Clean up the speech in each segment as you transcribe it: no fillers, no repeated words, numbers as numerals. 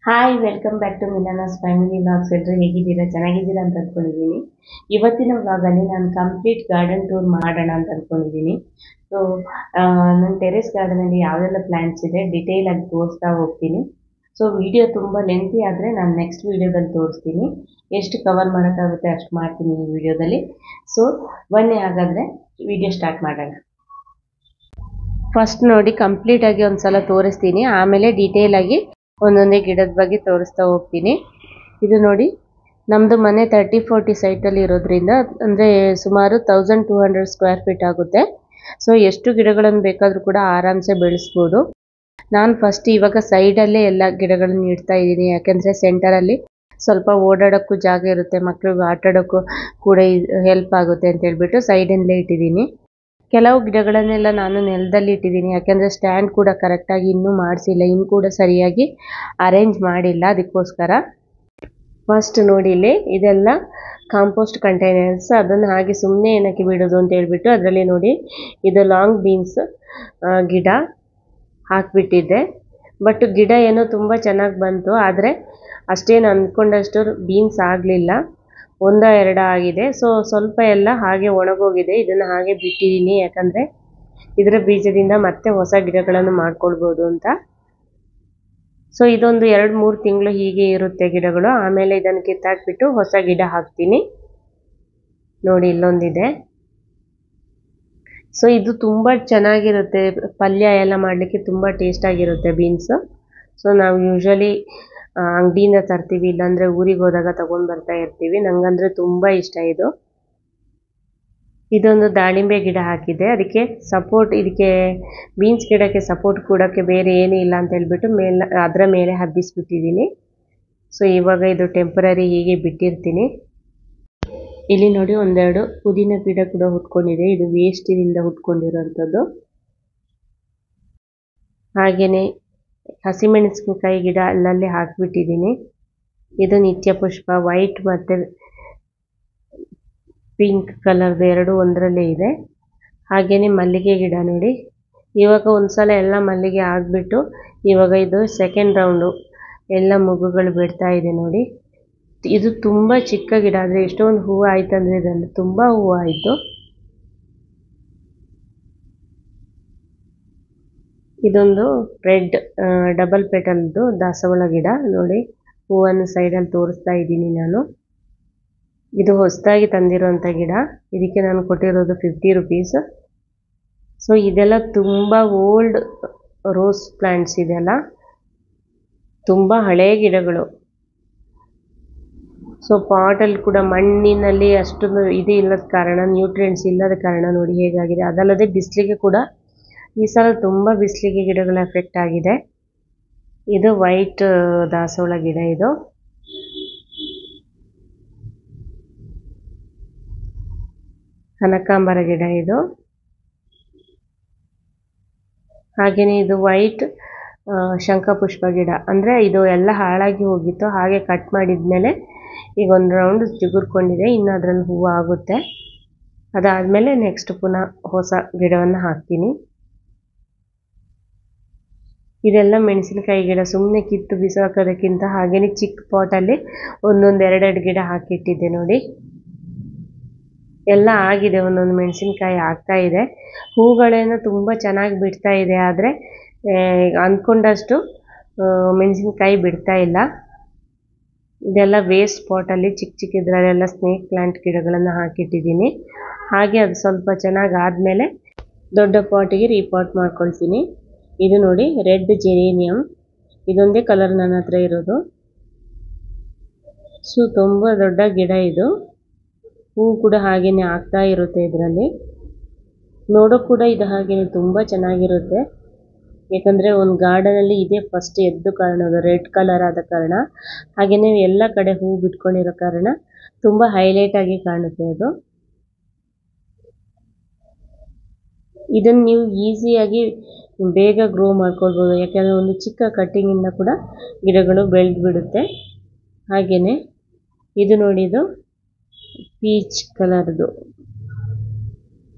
Hi welcome back to Milana's family vlogs. ಎಲ್ಲರೂ ಹೇಗಿದ್ದೀರಾ? ಚೆನ್ನಾಗಿದ್ದೀರಾ ಅಂತ ಅಂದ್ಕೊಂಡಿದ್ದೀನಿ. ಇವತ್ತಿನ ವ್ಲಾಗಲ್ಲಿ ನಾನು ಕಂಪ್ಲೀಟ್ ಗಾರ್ಡನ್ ಟೂರ್ ಮಾಡೋಣ ಅಂತ ಅಂದ್ಕೊಂಡಿದ್ದೀನಿ. ಸೊ ನನ್ನ ಟೆರೆಸ್ ಗಾರ್ಡನಲ್ಲಿ ಯಾವುದೆಲ್ಲ ಪ್ಲ್ಯಾಂಟ್ಸ್ ಇದೆ ಡಿಟೇಲ್ ಆಗಿ ತೋರಿಸ್ತಾ ಹೋಗ್ತೀನಿ. ಸೊ ವಿಡಿಯೋ ತುಂಬ ಲೆಂತಿ ಆದರೆ ನಾನು ನೆಕ್ಸ್ಟ್ ವಿಡಿಯೋದಲ್ಲಿ ತೋರಿಸ್ತೀನಿ. ಎಷ್ಟು ಕವರ್ ಮಾಡೋಕ್ಕಾಗುತ್ತೆ ಅಷ್ಟು ಮಾಡ್ತೀನಿ ಈ ವಿಡಿಯೋದಲ್ಲಿ. ಸೊ ಬನ್ನಿ ಹಾಗಾದರೆ ವಿಡಿಯೋ ಸ್ಟಾರ್ಟ್ ಮಾಡೋಣ. ಫಸ್ಟ್ ನೋಡಿ ಕಂಪ್ಲೀಟಾಗಿ ಒಂದು ಸಲ ತೋರಿಸ್ತೀನಿ, ಆಮೇಲೆ ಡೀಟೇಲಾಗಿ ಒಂದೊಂದೇ ಗಿಡದ ಬಗ್ಗೆ ತೋರಿಸ್ತಾ ಹೋಗ್ತೀನಿ. ಇದು ನೋಡಿ ನಮ್ಮದು ಮನೆ 30-40 ಸೈಟಲ್ಲಿ ಇರೋದ್ರಿಂದ ಅಂದರೆ ಸುಮಾರು 1200 ಸ್ಕ್ವೇರ್ ಫೀಟ್ ಆಗುತ್ತೆ. ಸೊ ಎಷ್ಟು ಗಿಡಗಳನ್ನು ಬೇಕಾದರೂ ಕೂಡ ಆರಾಮ್ಸೆ ಬೆಳೆಸ್ಬೋದು. ನಾನು ಫಸ್ಟ್ ಇವಾಗ ಸೈಡಲ್ಲೇ ಎಲ್ಲ ಗಿಡಗಳನ್ನು ಇಡ್ತಾ ಇದ್ದೀನಿ, ಯಾಕೆಂದರೆ ಸೆಂಟರಲ್ಲಿ ಸ್ವಲ್ಪ ಓಡಾಡೋಕ್ಕೂ ಜಾಗ ಇರುತ್ತೆ, ಮಕ್ಕಳಿಗೆ ಆಟ ಆಡೋಕ್ಕೂ ಕೂಡ ಹೆಲ್ಪ್ ಆಗುತ್ತೆ ಅಂತ ಹೇಳ್ಬಿಟ್ಟು ಸೈಡಲ್ಲೇ ಇಟ್ಟಿದ್ದೀನಿ. ಕೆಲವು ಗಿಡಗಳನ್ನೆಲ್ಲ ನಾನು ನೆಲದಲ್ಲಿ ಇಟ್ಟಿದ್ದೀನಿ, ಯಾಕೆಂದರೆ ಸ್ಟ್ಯಾಂಡ್ ಕೂಡ ಕರೆಕ್ಟಾಗಿ ಇನ್ನೂ ಮಾಡಿಸಿಲ್ಲ, ಇನ್ನು ಕೂಡ ಸರಿಯಾಗಿ ಅರೇಂಜ್ ಮಾಡಿಲ್ಲ, ಅದಕ್ಕೋಸ್ಕರ. ಫಸ್ಟ್ ನೋಡಿ ಇಲ್ಲಿ ಇದೆಲ್ಲ ಕಾಂಪೋಸ್ಟ್ ಕಂಟೈನರ್ಸ್, ಅದನ್ನು ಹಾಗೆ ಸುಮ್ಮನೆ ಏನಕ್ಕೆ ಬಿಡೋದು ಅಂತ ಹೇಳ್ಬಿಟ್ಟು ಅದರಲ್ಲಿ ನೋಡಿ ಇದು ಲಾಂಗ್ ಬೀನ್ಸ್ ಗಿಡ ಹಾಕಿಬಿಟ್ಟಿದ್ದೆ. ಬಟ್ ಗಿಡ ಏನೋ ತುಂಬ ಚೆನ್ನಾಗಿ ಬಂತು, ಆದರೆ ಅಷ್ಟೇನು ಅಂದ್ಕೊಂಡಷ್ಟು ಬೀನ್ಸ್ ಆಗಲಿಲ್ಲ, 1-2 ಆಗಿದೆ. ಸೊ ಸ್ವಲ್ಪ ಎಲ್ಲ ಹಾಗೆ ಒಣಗೋಗಿದೆ, ಇದನ್ನು ಹಾಗೆ ಬಿಟ್ಟಿದ್ದೀನಿ, ಯಾಕಂದರೆ ಇದರ ಬೀಜದಿಂದ ಮತ್ತೆ ಹೊಸ ಗಿಡಗಳನ್ನು ಮಾಡ್ಕೊಳ್ಬೋದು ಅಂತ. ಸೊ ಇದೊಂದು 2-3 ತಿಂಗಳು ಹೀಗೆ ಇರುತ್ತೆ ಗಿಡಗಳು, ಆಮೇಲೆ ಇದನ್ನು ಕಿತ್ತಾಕ್ಬಿಟ್ಟು ಹೊಸ ಗಿಡ ಹಾಕ್ತೀನಿ. ನೋಡಿ ಇಲ್ಲೊಂದಿದೆ. ಸೊ ಇದು ತುಂಬ ಚೆನ್ನಾಗಿರುತ್ತೆ, ಪಲ್ಯ ಎಲ್ಲ ಮಾಡಲಿಕ್ಕೆ ತುಂಬ ಟೇಸ್ಟಾಗಿರುತ್ತೆ ಬೀನ್ಸು. ಸೊ ನಾವು ಯೂಶ್ವಲಿ ಅಂಗಡಿಯಿಂದ ತರ್ತೀವಿ, ಇಲ್ಲಾಂದರೆ ಊರಿಗೆ ಹೋದಾಗ ತೊಗೊಂಡು ಬರ್ತಾ ಇರ್ತೀವಿ. ನನಗಂದರೆ ತುಂಬ ಇಷ್ಟ ಇದು. ಇದೊಂದು ದಾಳಿಂಬೆ ಗಿಡ ಹಾಕಿದೆ, ಅದಕ್ಕೆ ಸಪೋರ್ಟ್, ಇದಕ್ಕೆ ಬೀನ್ಸ್ ಗಿಡಕ್ಕೆ ಸಪೋರ್ಟ್ ಕೊಡೋಕ್ಕೆ ಬೇರೆ ಏನೂ ಇಲ್ಲ ಅಂತ ಹೇಳ್ಬಿಟ್ಟು ಅದರ ಮೇಲೆ ಹಬ್ಬಿಸ್ಬಿಟ್ಟಿದ್ದೀನಿ. ಸೊ ಇವಾಗ ಇದು ಟೆಂಪರರಿ ಹೀಗೆ ಬಿಟ್ಟಿರ್ತೀನಿ. ಇಲ್ಲಿ ನೋಡಿ 1-2 ಪುದೀನ ಗಿಡ ಕೂಡ ಹುಟ್ಕೊಂಡಿದೆ, ಇದು ವೇಸ್ಟಿನಿಂದ ಹುಟ್ಕೊಂಡಿರೋಂಥದ್ದು. ಹಾಗೆಯೇ ಹಸಿಮೆಣಸಿನಕಾಯಿ ಗಿಡ ಅಲ್ಲಲ್ಲಿ ಹಾಕಿಬಿಟ್ಟಿದ್ದೀನಿ. ಇದು ನಿತ್ಯ ಪುಷ್ಪ, ವೈಟ್ ಮತ್ತು ಪಿಂಕ್ ಕಲರ್ದು 2 ಒಂದರಲ್ಲೇ ಇದೆ. ಹಾಗೆಯೇ ಮಲ್ಲಿಗೆ ಗಿಡ ನೋಡಿ, ಇವಾಗ ಒಂದು ಸಲ ಎಲ್ಲ ಮಲ್ಲಿಗೆ ಆಗಿಬಿಟ್ಟು ಇವಾಗ ಇದು ಸೆಕೆಂಡ್ ರೌಂಡು ಎಲ್ಲ ಮೊಗ್ಗುಗಳು ಬಿಡ್ತಾ ಇದೆ ನೋಡಿ. ಇದು ತುಂಬ ಚಿಕ್ಕ ಗಿಡ, ಆದರೆ ಎಷ್ಟೊಂದು ಹೂವು ಆಯ್ತು ಅಂದರೆ ಇದರಲ್ಲಿ ತುಂಬ ಹೂವು ಆಯಿತು. ಇದೊಂದು ರೆಡ್ ಡಬಲ್ ಪೆಟಲ್ದು ದಾಸವಾಳ ಗಿಡ ನೋಡಿ, ಹೂವನ್ನು ಸೈಡಲ್ಲಿ ತೋರಿಸ್ತಾ ಇದ್ದೀನಿ ನಾನು. ಇದು ಹೊಸದಾಗಿ ತಂದಿರೋಂಥ ಗಿಡ, ಇದಕ್ಕೆ ನಾನು ಕೊಟ್ಟಿರೋದು 50 ರುಪೀಸ್. ಸೊ ಇದೆಲ್ಲ ತುಂಬ ಓಲ್ಡ್ ರೋಸ್ ಪ್ಲ್ಯಾಂಟ್ಸ್, ಇದೆಲ್ಲ ತುಂಬ ಹಳೆಯ ಗಿಡಗಳು. ಸೊ ಪಾಟಲ್ಲಿ ಕೂಡ ಮಣ್ಣಿನಲ್ಲಿ ಅಷ್ಟೊಂದು ಇದು ಇಲ್ಲದ ಕಾರಣ, ನ್ಯೂಟ್ರಿಯೆಂಟ್ಸ್ ಇಲ್ಲದ ಕಾರಣ ನೋಡಿ ಹೇಗಾಗಿದೆ. ಅದಲ್ಲದೆ ಬಿಸಿಲಿಗೆ ಕೂಡ ಈ ಸಲ ತುಂಬ ಬಿಸಿಲಿಗೆ ಗಿಡಗಳು ಎಫೆಕ್ಟ್ ಆಗಿದೆ. ಇದು ವೈಟ್ ದಾಸವಾಳ ಗಿಡ, ಇದು ಕನಕಾಂಬರ ಗಿಡ ಇದು. ಹಾಗೆಯೇ ಇದು ವೈಟ್ ಶಂಖಪುಷ್ಪ ಗಿಡ, ಅಂದರೆ ಇದು ಎಲ್ಲ ಹಾಳಾಗಿ ಹೋಗಿತ್ತು, ಹಾಗೆ ಕಟ್ ಮಾಡಿದ್ಮೇಲೆ ಈಗ ಒಂದು ರೌಂಡ್ ಚಿಗುರ್ಕೊಂಡಿದೆ, ಇನ್ನು ಅದರಲ್ಲಿ ಹೂವು ಆಗುತ್ತೆ. ಅದಾದಮೇಲೆ ನೆಕ್ಸ್ಟ್ ಪುನಃ ಹೊಸ ಗಿಡವನ್ನು ಹಾಕ್ತೀನಿ. ಇದೆಲ್ಲ ಮೆಣಸಿನಕಾಯಿ ಗಿಡ, ಸುಮ್ಮನೆ ಕಿತ್ತು ಬಿಸಾಕೋದಕ್ಕಿಂತ ಹಾಗೆಯೇ ಚಿಕ್ಕ ಪಾಟಲ್ಲಿ 1-2 ಗಿಡ ಹಾಕಿಟ್ಟಿದ್ದೆ ನೋಡಿ. ಎಲ್ಲ ಆಗಿದೆ, ಒಂದೊಂದು ಮೆಣಸಿನಕಾಯಿ ಆಗ್ತಾ ಇದೆ, ಹೂಗಳೇನೋ ತುಂಬ ಚೆನ್ನಾಗಿ ಬಿಡ್ತಾ ಇದೆ, ಆದರೆ ಅಂದ್ಕೊಂಡಷ್ಟು ಮೆಣಸಿನಕಾಯಿ ಬಿಡ್ತಾ ಇಲ್ಲ. ಇದೆಲ್ಲ ವೇಸ್ಟ್ ಪಾಟಲ್ಲಿ ಚಿಕ್ಕ ಚಿಕ್ಕ ಇದರಲ್ಲೆಲ್ಲ ಸ್ನೇಕ್ ಪ್ಲ್ಯಾಂಟ್ ಗಿಡಗಳನ್ನು ಹಾಕಿಟ್ಟಿದ್ದೀನಿ. ಹಾಗೆ ಅದು ಸ್ವಲ್ಪ ಚೆನ್ನಾಗಿ ಆದಮೇಲೆ ದೊಡ್ಡ ಪಾಟಿಗೆ ರೀಪಾಟ್ ಮಾಡ್ಕೊಳ್ತೀನಿ. ಇದು ನೋಡಿ ರೆಡ್ ಜೆರೇನಿಯಂ, ಇದೊಂದೇ ಕಲರ್ ನನ್ನ ಹತ್ರ ಇರೋದು. ಸೊ ತುಂಬ ದೊಡ್ಡ ಗಿಡ ಇದು, ಹೂ ಕೂಡ ಹಾಗೆಯೇ ಆಗ್ತಾ ಇರುತ್ತೆ ಇದರಲ್ಲಿ. ನೋಡೋಕೆ ಕೂಡ ಇದು ಹಾಗೆಯೇ ತುಂಬ ಚೆನ್ನಾಗಿರುತ್ತೆ, ಯಾಕಂದರೆ ಒಂದು ಗಾರ್ಡನಲ್ಲಿ ಇದೇ ಫಸ್ಟ್ ಎದ್ದು ಕಾರಣದು, ರೆಡ್ ಕಲರ್ ಆದ ಕಾರಣ, ಹಾಗೆಯೇ ಎಲ್ಲ ಕಡೆ ಹೂ ಬಿಟ್ಕೊಂಡಿರೋ ಕಾರಣ ತುಂಬ ಹೈಲೈಟಾಗಿ ಕಾಣುತ್ತೆ ಅದು. ಇದನ್ನು ನೀವು ಈಸಿಯಾಗಿ ಬೇಗ ಗ್ರೋ ಮಾಡ್ಕೊಳ್ಬೋದು, ಯಾಕೆಂದರೆ ಒಂದು ಚಿಕ್ಕ ಕಟ್ಟಿಂಗಿಂದ ಕೂಡ ಗಿಡಗಳು ಬೆಳೆದು ಬಿಡುತ್ತೆ. ಹಾಗೆಯೇ ಇದು ನೋಡಿ, ಇದು ಪೀಚ್ ಕಲರ್ದು,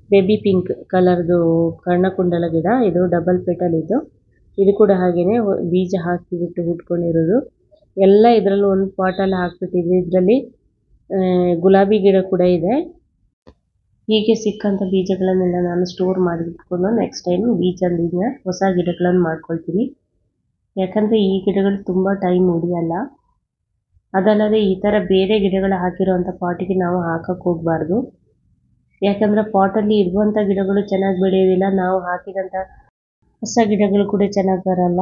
ಬೇಬಿ ಪಿಂಕ್ ಕಲರ್ದು ಕರ್ಣಕುಂಡಲ ಗಿಡ, ಇದು ಡಬಲ್ ಪೆಟಲ್ ಇದು ಕೂಡ ಹಾಗೆಯೇ ಬೀಜ ಹಾಕಿಬಿಟ್ಟು ಹುಟ್ಕೊಂಡಿರೋದು. ಎಲ್ಲ ಇದರಲ್ಲೂ ಒಂದು ಪಾಟಲ್ಲಿ ಹಾಕ್ಬಿಟ್ಟಿದ್ವಿ. ಇದರಲ್ಲಿ ಗುಲಾಬಿ ಗಿಡ ಕೂಡ ಇದೆ. ಹೀಗೆ ಸಿಕ್ಕಂಥ ಬೀಜಗಳನ್ನೆಲ್ಲ ನಾನು ಸ್ಟೋರ್ ಮಾಡಿಟ್ಕೊಂಡು ನೆಕ್ಸ್ಟ್ ಟೈಮ್ ಬೀಜದಿಂದ ಹೊಸ ಗಿಡಗಳನ್ನು ಮಾಡ್ಕೊಳ್ತೀನಿ. ಯಾಕಂದರೆ ಈ ಗಿಡಗಳು ತುಂಬ ಟೈಮ್ ಉಳಿಯಲ್ಲ. ಅದಲ್ಲದೆ ಈ ಥರ ಬೇರೆ ಗಿಡಗಳು ಹಾಕಿರೋವಂಥ ಪಾಟಿಗೆ ನಾವು ಹಾಕಕ್ಕೆ ಹೋಗಬಾರ್ದು. ಯಾಕಂದರೆ ಪಾಟಲ್ಲಿ ಇರುವಂಥ ಗಿಡಗಳು ಚೆನ್ನಾಗಿ ಬೆಳೆಯೋದಿಲ್ಲ, ನಾವು ಹಾಕಿದಂಥ ಹೊಸ ಗಿಡಗಳು ಕೂಡ ಚೆನ್ನಾಗಿ ಬರಲ್ಲ.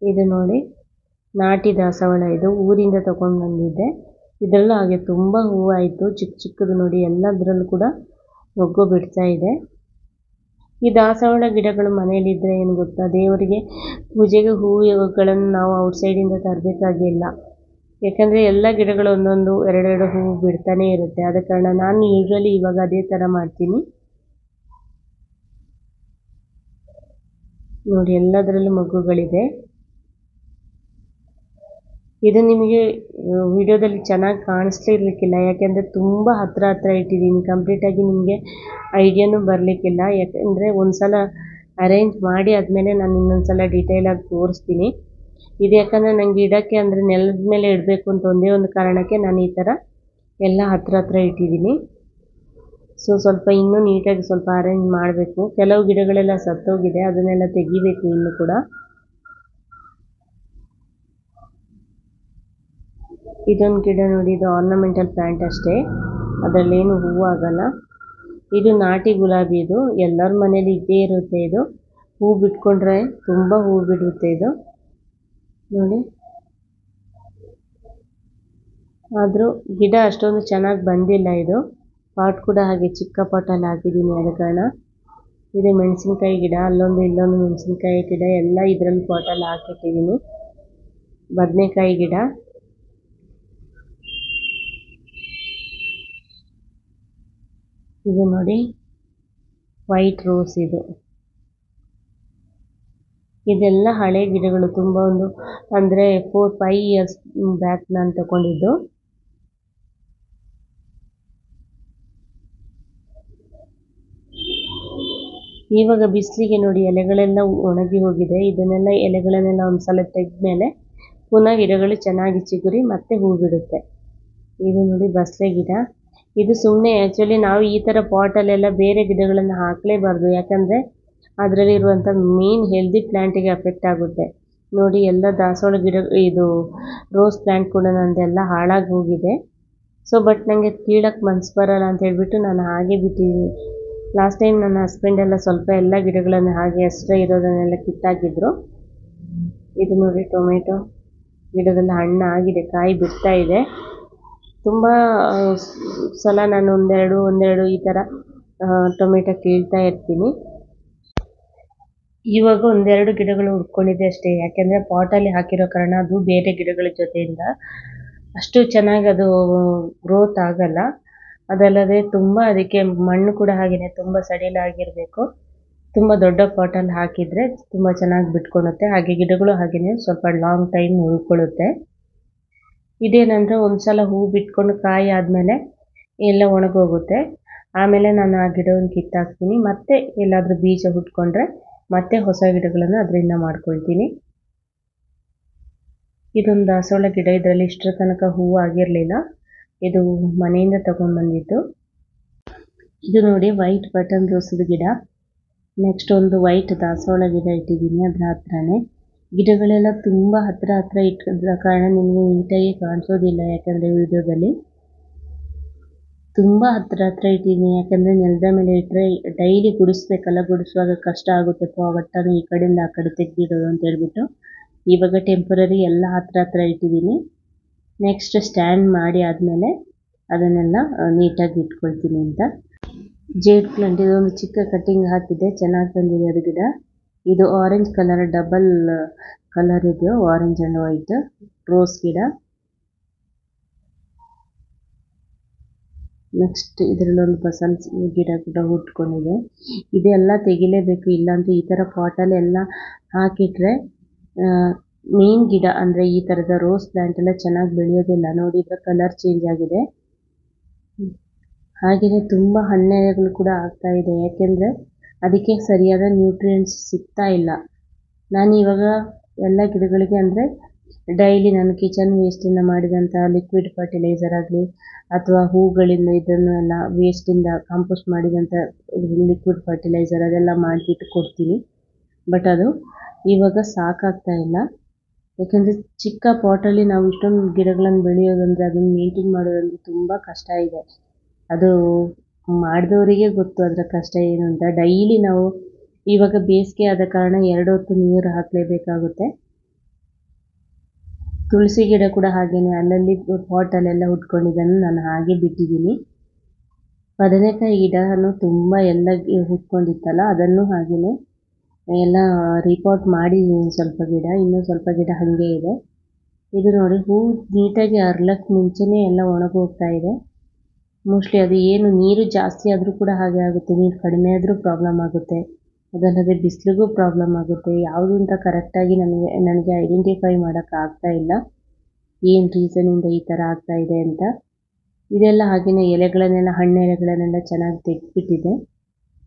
ಇದು ನೋಡಿ ನಾಟಿ ದಾಸವಾಳ, ಇದು ಊರಿಂದ ತಗೊಂಡು ಬಂದಿದ್ದೆ. ಇದರಲ್ಲೂ ಹಾಗೆ ತುಂಬ ಹೂವು ಆಯಿತು, ಚಿಕ್ಕ ಚಿಕ್ಕದು ನೋಡಿ, ಎಲ್ಲದರಲ್ಲೂ ಕೂಡ ಮೊಗ್ಗು ಬಿಡ್ತಾ ಇದೆ. ಈ ದಾಸವಾಳ ಗಿಡಗಳು ಮನೆಯಲ್ಲಿದ್ದರೆ ಏನು ಗೊತ್ತಾ, ದೇವರಿಗೆ ಪೂಜೆಗೆ ಹೂವುಗಳನ್ನು ನಾವು ಔಟ್ಸೈಡಿಂದ ತರಬೇಕಾಗಿಲ್ಲ. ಯಾಕಂದರೆ ಎಲ್ಲ ಗಿಡಗಳು ಒಂದೊಂದು ಎರಡೆರಡು ಹೂವು ಬಿಡ್ತಾನೆ ಇರುತ್ತೆ. ಆದ ಕಾರಣ ನಾನು ಯೂಶ್ವಲಿ ಇವಾಗ ಅದೇ ಥರ ಮಾಡ್ತೀನಿ. ನೋಡಿ ಎಲ್ಲದರಲ್ಲೂ ಮೊಗ್ಗುಗಳಿದೆ. ಇದು ನಿಮಗೆ ವಿಡಿಯೋದಲ್ಲಿ ಚೆನ್ನಾಗಿ ಕಾಣಿಸ್ಲಿರ್ಲಿಕ್ಕಿಲ್ಲ, ಯಾಕೆಂದರೆ ತುಂಬ ಹತ್ರ ಇಟ್ಟಿದ್ದೀನಿ. ಕಂಪ್ಲೀಟಾಗಿ ನಿಮಗೆ ಐಡಿಯಾನೂ ಬರಲಿಕ್ಕಿಲ್ಲ. ಯಾಕೆಂದರೆ ಒಂದು ಸಲ ಅರೇಂಜ್ ಮಾಡಿ ಆದಮೇಲೆ ನಾನು ಇನ್ನೊಂದು ಸಲ ಡೀಟೇಲಾಗಿ ತೋರಿಸ್ತೀನಿ. ಇದು ಯಾಕಂದರೆ ನನಗೆ ಇಡೋಕ್ಕೆ ಅಂದರೆ ನೆಲದ ಮೇಲೆ ಇಡಬೇಕು ಅಂತ ಒಂದೇ ಒಂದು ಕಾರಣಕ್ಕೆ ನಾನು ಈ ಥರ ಎಲ್ಲ ಹತ್ರ ಇಟ್ಟಿದ್ದೀನಿ. ಸ್ವಲ್ಪ ಇನ್ನೂ ನೀಟಾಗಿ ಸ್ವಲ್ಪ ಅರೇಂಜ್ ಮಾಡಬೇಕು. ಕೆಲವು ಗಿಡಗಳೆಲ್ಲ ಸತ್ತೋಗಿದೆ, ಅದನ್ನೆಲ್ಲ ತೆಗಿಬೇಕು ಇನ್ನೂ ಕೂಡ. ಇದೊಂದು ಗಿಡ ನೋಡಿ, ಇದು ಆರ್ನಮೆಂಟಲ್ ಪ್ಲ್ಯಾಂಟ್ ಅಷ್ಟೇ, ಅದರಲ್ಲೇನು ಹೂವು ಆಗಲ್ಲ. ಇದು ನಾಟಿ ಗುಲಾಬಿ, ಇದು ಎಲ್ಲರ ಮನೇಲಿ ಇದ್ದೇ ಇರುತ್ತೆ. ಇದು ಹೂ ಬಿಟ್ಕೊಂಡ್ರೆ ತುಂಬ ಹೂ ಬಿಡುತ್ತೆ ಇದು ನೋಡಿ. ಆದರೂ ಗಿಡ ಅಷ್ಟೊಂದು ಚೆನ್ನಾಗಿ ಬಂದಿಲ್ಲ. ಇದು ಪಾಟ್ ಕೂಡ ಹಾಗೆ ಚಿಕ್ಕ ಪಾಟಲ್ಲಿ ಹಾಕಿದ್ದೀನಿ, ಆದ ಕಾರಣ. ಇದು ಮೆಣಸಿನ್ಕಾಯಿ ಗಿಡ, ಅಲ್ಲೊಂದು ಇಲ್ಲೊಂದು ಮೆಣಸಿನ್ಕಾಯಿ ಗಿಡ, ಎಲ್ಲ ಇದರಲ್ಲಿ ಪಾಟಲ್ಲಿ ಹಾಕಿಟ್ಟಿದ್ದೀನಿ. ಬದನೆಕಾಯಿ ಗಿಡ, ಇದು ನೋಡಿ ವೈಟ್ ರೋಸ್, ಇದೆಲ್ಲ ಹಳೆ ಗಿಡಗಳು. ತುಂಬ ಒಂದು ಅಂದರೆ 4-5 ಇಯರ್ಸ್ ಬ್ಯಾಕ್ ನಾನು ತಗೊಂಡಿದ್ದು. ಇವಾಗ ಬಿಸಿಲಿಗೆ ನೋಡಿ ಎಲೆಗಳೆಲ್ಲ ಒಣಗಿ ಹೋಗಿದೆ. ಇದನ್ನೆಲ್ಲ ಎಲೆಗಳನ್ನೆಲ್ಲ ಒಂದು ಸಲ ತೆಗೆದ್ಮೇಲೆ ಪುನಃ ಗಿಡಗಳು ಚೆನ್ನಾಗಿ ಚಿಗುರಿ ಮತ್ತೆ ಹೂ ಬಿಡುತ್ತೆ. ಇದು ನೋಡಿ ಬಸಳೆ ಗಿಡ, ಇದು ಸುಮ್ಮನೆ ಆ್ಯಕ್ಚುಲಿ ನಾವು ಈ ಥರ ಪಾಟಲ್ಲೆಲ್ಲ ಬೇರೆ ಗಿಡಗಳನ್ನು ಹಾಕಲೇಬಾರ್ದು. ಯಾಕಂದರೆ ಅದರಲ್ಲಿರುವಂಥ ಮೇನ್ ಹೆಲ್ದಿ ಪ್ಲ್ಯಾಂಟಿಗೆ ಅಫೆಕ್ಟ್ ಆಗುತ್ತೆ. ನೋಡಿ ಎಲ್ಲ ದಾಸವಾಳ ಗಿಡ, ಇದು ರೋಸ್ ಪ್ಲ್ಯಾಂಟ್ ಕೂಡ ನಂದೆಲ್ಲ ಹಾಳಾಗಿ ಹೋಗಿದೆ. ಬಟ್ ನನಗೆ ಕೀಳಕ್ಕೆ ಮನಸ್ಸು ಬರೋಲ್ಲ ಅಂತ ಹೇಳ್ಬಿಟ್ಟು ನಾನು ಹಾಗೆ ಬಿಟ್ಟಿದ್ದೀನಿ. ಲಾಸ್ಟ್ ಟೈಮ್ ನನ್ನ ಹಸ್ಬೆಂಡೆಲ್ಲ ಸ್ವಲ್ಪ ಎಲ್ಲ ಗಿಡಗಳನ್ನು ಹಾಗೆ ಅಷ್ಟೇ ಇರೋದನ್ನೆಲ್ಲ ಕಿತ್ತಾಕಿದ್ರು. ಇದು ನೋಡಿ ಟೊಮೆಟೊ ಗಿಡದಲ್ಲಿ ಹಣ್ಣು ಆಗಿದೆ, ಕಾಯಿ ಬಿಡ್ತಾ ಇದೆ. ತುಂಬ ಸಲ ನಾನು ಒಂದೆರಡು ಈ ಥರ ಟೊಮೆಟೊ ಕೀಳ್ತಾ ಇರ್ತೀನಿ. ಇವಾಗ ಒಂದೆರಡು ಗಿಡಗಳು ಹುಡ್ಕೊಂಡಿದೆ ಅಷ್ಟೇ, ಯಾಕೆಂದರೆ ಪಾಟಲ್ಲಿ ಹಾಕಿರೋ ಕಾರಣ ಅದು ಬೇರೆ ಗಿಡಗಳ ಜೊತೆಯಿಂದ ಅಷ್ಟು ಚೆನ್ನಾಗಿ ಅದು ಗ್ರೋತ್ ಆಗಲ್ಲ. ಅದಲ್ಲದೆ ತುಂಬ ಅದಕ್ಕೆ ಮಣ್ಣು ಕೂಡ ಹಾಗೆಯೇ ತುಂಬ ಸಡಿಲಾಗಿರಬೇಕು. ತುಂಬ ದೊಡ್ಡ ಪಾಟಲ್ಲಿ ಹಾಕಿದರೆ ತುಂಬ ಚೆನ್ನಾಗಿ ಬಿಟ್ಕೊಳುತ್ತೆ. ಹಾಗೆ ಗಿಡಗಳು ಹಾಗೆಯೇ ಸ್ವಲ್ಪ ಲಾಂಗ್ ಟೈಮ್ ಉಳ್ಕೊಳ್ಳುತ್ತೆ. ಇದೇನಂದರೆ ಒಂದು ಸಲ ಹೂ ಬಿಟ್ಕೊಂಡು ಕಾಯಿ ಆದಮೇಲೆ ಎಲ್ಲ ಒಣಗೋಗುತ್ತೆ. ಆಮೇಲೆ ನಾನು ಆ ಗಿಡವನ್ನು ಕಿತ್ತಾಕ್ತೀನಿ, ಮತ್ತೆ ಎಲ್ಲಾದರೂ ಬೀಜ ಹುಟ್ಕೊಂಡ್ರೆ ಮತ್ತೆ ಹೊಸ ಗಿಡಗಳನ್ನು ಅದರಿಂದ ಮಾಡ್ಕೊಳ್ತೀನಿ. ಇದೊಂದು ದಾಸವಾಳ ಗಿಡ, ಇದರಲ್ಲಿ ಇಷ್ಟರ ತನಕ ಹೂವು ಆಗಿರಲಿಲ್ಲ. ಇದು ಮನೆಯಿಂದ ತಗೊಂಡ್ಬಂದಿದ್ದು. ಇದು ನೋಡಿ ವೈಟ್ ಬಟನ್ ರೋಸದ ಗಿಡ. ನೆಕ್ಸ್ಟ್ ಒಂದು ವೈಟ್ ದಾಸವಾಳ ಗಿಡ ಇಟ್ಟಿದ್ದೀನಿ ಅದರ ಹತ್ರನೇ. ಗಿಡಗಳೆಲ್ಲ ತುಂಬ ಹತ್ರ ಇಟ್ಟಿದ್ದ ಕಾರಣ ನಿಮಗೆ ನೀಟಾಗಿ ಕಾಣಿಸೋದಿಲ್ಲ, ಯಾಕಂದರೆ ವಿಡಿಯೋದಲ್ಲಿ ತುಂಬ ಹತ್ರ ಇಟ್ಟಿದ್ದೀನಿ. ಯಾಕಂದರೆ ನೆಲದ ಮೇಲೆ ಇಟ್ಟರೆ ಡೈಲಿ ಗುಡಿಸ್ಬೇಕಲ್ಲ, ಗುಡಿಸುವಾಗ ಕಷ್ಟ ಆಗುತ್ತೆ, ಒಟ್ಟನ್ನು ಈ ಕಡೆಯಿಂದ ಆ ಕಡೆ ತೆಗೆದಿಡೋದು ಅಂತ ಹೇಳ್ಬಿಟ್ಟು ಇವಾಗ ಟೆಂಪರರಿ ಎಲ್ಲ ಹತ್ರ ಇಟ್ಟಿದ್ದೀನಿ. ನೆಕ್ಸ್ಟ್ ಸ್ಟ್ಯಾಂಡ್ ಮಾಡಿ ಆದಮೇಲೆ ಅದನ್ನೆಲ್ಲ ನೀಟಾಗಿ ಇಟ್ಕೊಳ್ತೀನಿ ಅಂತ. ಜೇಡ್ ಪ್ಲಾಂಟ್, ಇದೊಂದು ಚಿಕ್ಕ ಕಟ್ಟಿಂಗ್ ಹಾಕಿದೆ, ಚೆನ್ನಾಗಿ ಬಂದಿದೆ ಅದು ಗಿಡ. ಇದು ಆರೆಂಜ್ ಕಲರ್, ಡಬಲ್ ಕಲರ್ ಇದೆಯೋ, ಆರೆಂಜ್ ಆ್ಯಂಡ್ ವೈಟ್ ರೋಸ್ ಗಿಡ. ನೆಕ್ಸ್ಟ್ ಇದರಲ್ಲೊಂದು ಬಸಲ್ ಗಿಡ ಕೂಡ ಹುಟ್ಕೊಂಡಿದೆ. ಇದೆಲ್ಲ ತೆಗಿಲೇಬೇಕು, ಇಲ್ಲಾಂತೂ ಈ ಥರ ಪಾಟಲ್ಲಿ ಎಲ್ಲ ಹಾಕಿಟ್ರೆ ಮೇನ್ ಗಿಡ ಅಂದರೆ ಈ ಥರದ ರೋಸ್ ಪ್ಲ್ಯಾಂಟ್ ಎಲ್ಲ ಚೆನ್ನಾಗಿ ಬೆಳೆಯೋದಿಲ್ಲ. ನೋಡಿ ಇದರ ಕಲರ್ ಚೇಂಜ್ ಆಗಿದೆ. ಹಾಗೆಯೇ ತುಂಬ ಹಣ್ಣೆಲೆಗಳು ಕೂಡ ಆಗ್ತಾ ಇದೆ, ಯಾಕೆಂದರೆ ಅದಕ್ಕೆ ಸರಿಯಾದ ನ್ಯೂಟ್ರಿಯೆಂಟ್ಸ್ ಸಿಗ್ತಾ ಇಲ್ಲ. ನಾನು ಇವಾಗ ಎಲ್ಲ ಗಿಡಗಳಿಗೆ ಅಂದರೆ ಡೈಲಿ ನಾನು ಕಿಚನ್ ವೇಸ್ಟಿಂದ ಮಾಡಿದಂಥ ಲಿಕ್ವಿಡ್ ಫರ್ಟಿಲೈಸರ್ ಆಗಲಿ ಅಥವಾ ಹೂಗಳಿಂದ ಇದನ್ನು ಎಲ್ಲ ವೇಸ್ಟಿಂದ ಕಾಂಪೋಸ್ಟ್ ಮಾಡಿದಂಥ ಲಿಕ್ವಿಡ್ ಫರ್ಟಿಲೈಸರ್ ಅದೆಲ್ಲ ಮಾಡಿಬಿಟ್ಟು ಕೊಡ್ತೀನಿ. ಬಟ್ ಅದು ಇವಾಗ ಸಾಕಾಗ್ತಾ ಇಲ್ಲ. ಯಾಕೆಂದರೆ ಚಿಕ್ಕ ಪಾಟಲ್ಲಿ ನಾವು ಇಷ್ಟೊಂದು ಗಿಡಗಳನ್ನು ಬೆಳೆಯೋದಂದರೆ ಅದನ್ನು ಮೇಂಟೈನ್ ಮಾಡೋದಂದರೆ ತುಂಬ ಕಷ್ಟ ಇದೆ. ಅದು ಮಾಡಿದವರಿಗೆ ಗೊತ್ತು ಅದರ ಕಷ್ಟ ಏನು ಅಂತ. ಡೈಲಿ ನಾವು ಇವಾಗ ಬೇಸಿಗೆ ಆದ ಕಾರಣ 2 ಹೊತ್ತು ನೀರು ಹಾಕಲೇಬೇಕಾಗುತ್ತೆ. ತುಳಸಿ ಗಿಡ ಕೂಡ ಹಾಗೆಯೇ ಅಲ್ಲಲ್ಲಿ ಪಾಟಲ್ಲೆಲ್ಲ ಹುಟ್ಕೊಂಡಿದ್ದನ್ನು ನಾನು ಹಾಗೆ ಬಿಟ್ಟಿದ್ದೀನಿ. ಬದನೆಕಾಯಿ ಗಿಡನೂ ತುಂಬ ಎಲ್ಲ ಹುಟ್ಕೊಂಡಿತ್ತಲ್ಲ, ಅದನ್ನು ಹಾಗೆಯೇ ಎಲ್ಲ ರಿಪೋರ್ಟ್ ಮಾಡಿದ್ದೀನಿ. ಸ್ವಲ್ಪ ಗಿಡ, ಇನ್ನೂ ಸ್ವಲ್ಪ ಗಿಡ ಹಾಗೆ ಇದೆ. ಇದು ನೋಡಿ, ಹೂ ನೀಟಾಗಿ ಅರಳಕ್ಕೆ ಮುಂಚೆನೇ ಎಲ್ಲ ಒಣಗೋಗ್ತಾ ಇದೆ. ಮೋಸ್ಟ್ಲಿ ಅದು ಏನು ನೀರು ಜಾಸ್ತಿ ಆದರೂ ಕೂಡ ಹಾಗೆ ಆಗುತ್ತೆ, ನೀರು ಕಡಿಮೆ ಆದರೂ ಪ್ರಾಬ್ಲಮ್ ಆಗುತ್ತೆ, ಅದಲ್ಲದೆ ಬಿಸಿಲಿಗೂ ಪ್ರಾಬ್ಲಮ್ ಆಗುತ್ತೆ. ಯಾವುದು ಅಂತ ಕರೆಕ್ಟಾಗಿ ನನಗೆ ಐಡೆಂಟಿಫೈ ಮಾಡೋಕ್ಕಾಗ್ತಾ ಇಲ್ಲ ಏನು ರೀಸನಿಂದ ಈ ಥರ ಆಗ್ತಾ ಇದೆ ಅಂತ. ಇದೆಲ್ಲ ಹಾಗೆಯೇ ಎಲೆಗಳನ್ನೆಲ್ಲ ಹಣ್ಣೆಲೆಗಳನ್ನೆಲ್ಲ ಚೆನ್ನಾಗಿ ತೆಗೆದ್ಬಿಟ್ಟಿದೆ.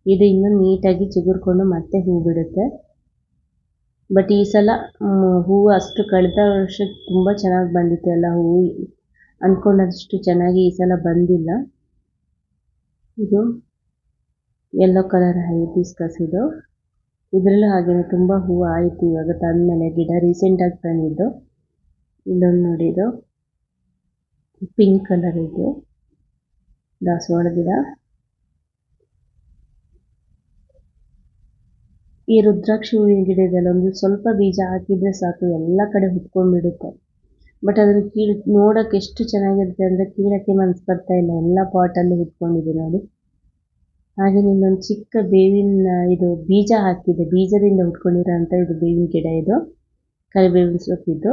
ಇದು ಇನ್ನೂ ನೀಟಾಗಿ ಚಿಗುರ್ಕೊಂಡು ಮತ್ತೆ ಹೂ ಬಿಡುತ್ತೆ. ಬಟ್ ಈ ಸಲ ಹೂವು ಅಷ್ಟು ಕಳೆದ ವರ್ಷಕ್ಕೆ ತುಂಬ ಚೆನ್ನಾಗಿ ಬಂದಿತ್ತು ಎಲ್ಲ ಹೂವು, ಅಂದ್ಕೊಂಡಷ್ಟು ಚೆನ್ನಾಗಿ ಈ ಸಲ ಬಂದಿಲ್ಲ. ಇದು ಯೆಲ್ಲೋ ಕಲರ್ ಹೈಬಿಸ್ಕಸ್. ಇದರಲ್ಲೂ ಹಾಗೆಯೇ ತುಂಬ ಹೂವು ಆಯಿತು ಇವಾಗ ತಂದಮೇಲೆ. ಗಿಡ ರೀಸೆಂಟಾಗಿ ತಂದಿದ್ದು. ಇಲ್ಲೊಂದು ನೋಡಿ, ಇದು ಪಿಂಕ್ ಕಲರ್, ಇದು ದಾಸವಾಳ ಗಿಡ. ಈ ರುದ್ರಾಕ್ಷಿ ಹೂವಿನ ಗಿಡ ಇದೆಲ್ಲ ಒಂದು ಸ್ವಲ್ಪ ಬೀಜ ಹಾಕಿದರೆ ಸಾಕು, ಎಲ್ಲ ಕಡೆ ಹುಟ್ಕೊಂಡ್ಬಿಡುತ್ತೆ. ಬಟ್ ಅದನ್ನು ನೋಡೋಕ್ಕೆ ಎಷ್ಟು ಚೆನ್ನಾಗಿರುತ್ತೆ ಅಂದರೆ ಕೀಳಕ್ಕೆ ಮನಸ್ಸು ಬರ್ತಾ ಇಲ್ಲ. ಎಲ್ಲ ಪಾಟಲ್ಲಿ ಹುಟ್ಕೊಂಡಿದೆ ನೋಡಿ. ಹಾಗೆ ಇನ್ನೊಂದು ಚಿಕ್ಕ ಬೇವಿನ ಇದು ಬೀಜ ಹಾಕಿದೆ, ಬೀಜದಿಂದ ಹುಟ್ಕೊಂಡಿರೋ ಅಂಥ ಇದು ಬೇವಿನ ಗಿಡ. ಇದು ಕರಿಬೇವಿನ ಸೊಪ್ಪಿದ್ದು.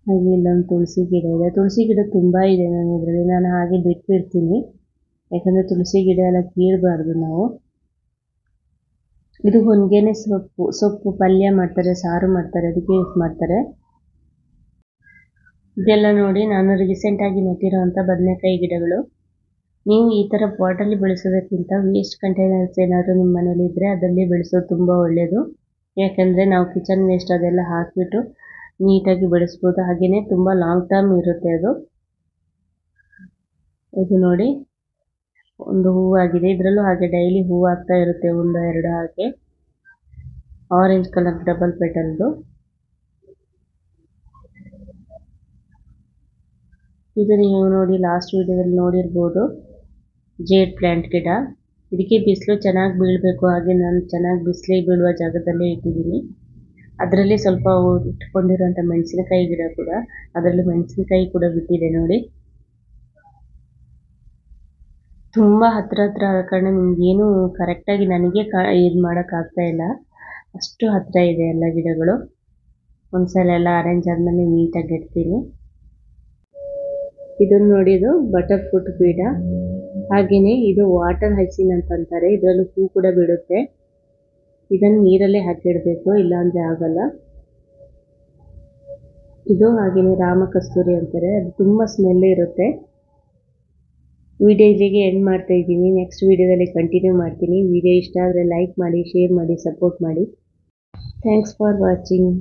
ಹಾಗೆ ಇಲ್ಲೊಂದು ತುಳಸಿ ಗಿಡ ಇದೆ. ತುಳಸಿ ಗಿಡ ತುಂಬ ಇದೆ ಇದರಲ್ಲಿ. ನಾನು ಹಾಗೆ ಬಿಟ್ಬಿಡ್ತೀನಿ, ಯಾಕಂದರೆ ತುಳಸಿ ಗಿಡ ಎಲ್ಲ ಕೀಳಬಾರ್ದು ನಾವು. ಇದು ಹೊಂಗೆನೆ ಸೊಪ್ಪು ಪಲ್ಯ ಮಾಡ್ತಾರೆ, ಸಾರು ಮಾಡ್ತಾರೆ, ಅದಕ್ಕೆ ಯೂಸ್ ಮಾಡ್ತಾರೆ. ಇದೆಲ್ಲ ನೋಡಿ ನಾನು ರೀಸೆಂಟಾಗಿ ನೆಟ್ಟಿರೋವಂಥ ಬದನೆಕಾಯಿ ಗಿಡಗಳು. ನೀವು ಈ ಥರ ಪಾಟಲ್ಲಿ ಬೆಳೆಸೋದಕ್ಕಿಂತ ವೇಸ್ಟ್ ಕಂಟೈನರ್ಸ್ ಏನಾದರೂ ನಿಮ್ಮ ಮನೇಲಿ ಇದ್ದರೆ ಅದರಲ್ಲಿ ಬೆಳೆಸೋದು ತುಂಬ ಒಳ್ಳೆಯದು. ಯಾಕೆಂದರೆ ನಾವು ಕಿಚನ್ ವೇಸ್ಟ್ ಅದೆಲ್ಲ ಹಾಕಿಬಿಟ್ಟು ನೀಟಾಗಿ ಬೆಳೆಸ್ಬೋದು. ಹಾಗೆಯೇ ತುಂಬ ಲಾಂಗ್ ಟರ್ಮ್ ಇರುತ್ತೆ ಅದು. ಇದು ನೋಡಿ, ಒಂದು ಹೂವಾಗಿದೆ. ಇದರಲ್ಲೂ ಹಾಗೆ ಡೈಲಿ ಹೂವು ಆಗ್ತಾ ಇರುತ್ತೆ, 1-2 ಹಾಗೆ. ಆರೆಂಜ್ ಕಲರ್ ಡಬಲ್ ಪೆಟಲ್ದು. ಇದು ನೀವು ನೋಡಿ ಲಾಸ್ಟ್ ವಿಡಿಯೋದಲ್ಲಿ ನೋಡಿರ್ಬೋದು, ಜೇಡ್ ಪ್ಲ್ಯಾಂಟ್ ಗಿಡ. ಇದಕ್ಕೆ ಬಿಸಿಲು ಚೆನ್ನಾಗಿ ಬೀಳಬೇಕು. ಹಾಗೆ ನಾನು ಚೆನ್ನಾಗಿ ಬಿಸಿಲಿಗೆ ಬೀಳುವ ಜಾಗದಲ್ಲೇ ಇಟ್ಟಿದ್ದೀನಿ. ಅದರಲ್ಲಿ ಸ್ವಲ್ಪ ಇಟ್ಕೊಂಡಿರೋಂಥ ಮೆಣಸಿನಕಾಯಿ ಗಿಡ ಕೂಡ, ಅದರಲ್ಲಿ ಮೆಣಸಿನಕಾಯಿ ಕೂಡ ಬಿಟ್ಟಿದೆ ನೋಡಿ. ತುಂಬ ಹತ್ರ ಆದ ಕಾರಣ ನಿಮಗೇನು ಕರೆಕ್ಟಾಗಿ ನನಗೆ ಇದು ಮಾಡೋಕ್ಕಾಗ್ತಾ ಇಲ್ಲ, ಅಷ್ಟು ಹತ್ತಿರ ಇದೆ ಎಲ್ಲ ಗಿಡಗಳು. ಒಂದ್ಸಲ ಎಲ್ಲ ಅರೇಂಜ್ ಆದಮೇಲೆ ನೀಟಾಗಿ ಇಡ್ತೀನಿ. ಇದನ್ನು ನೋಡಿ, ಇದು ಬಟರ್ ಫ್ರೂಟ್ ಗಿಡ. ಹಾಗೆಯೇ ಇದು ವಾಟರ್ ಹೈಸಿನ್ ಅಂತ ಅಂತಾರೆ. ಇದರಲ್ಲೂ ಹೂ ಕೂಡ ಬಿಡುತ್ತೆ. ಇದನ್ನು ನೀರಲ್ಲೇ ಹಾಕಿಡಬೇಕು, ಇಲ್ಲಾಂದರೆ ಆಗಲ್ಲ. ಇದು ಹಾಗೆಯೇ ರಾಮಕಸ್ತೂರಿ ಅಂತಾರೆ. ಅದು ತುಂಬ ಸ್ಮೆಲ್ ಇರುತ್ತೆ. ವಿಡಿಯೋ ಇಲ್ಲಿಗೆ ಎಂಡ್ ಮಾಡ್ತಾ ಇದ್ದೀನಿ. ನೆಕ್ಸ್ಟ್ ವಿಡಿಯೋದಲ್ಲಿ ಕಂಟಿನ್ಯೂ ಮಾಡ್ತೀನಿ. ವಿಡಿಯೋ ಇಷ್ಟ ಆದರೆ ಲೈಕ್ ಮಾಡಿ, ಶೇರ್ ಮಾಡಿ, ಸಪೋರ್ಟ್ ಮಾಡಿ. Thanks for watching.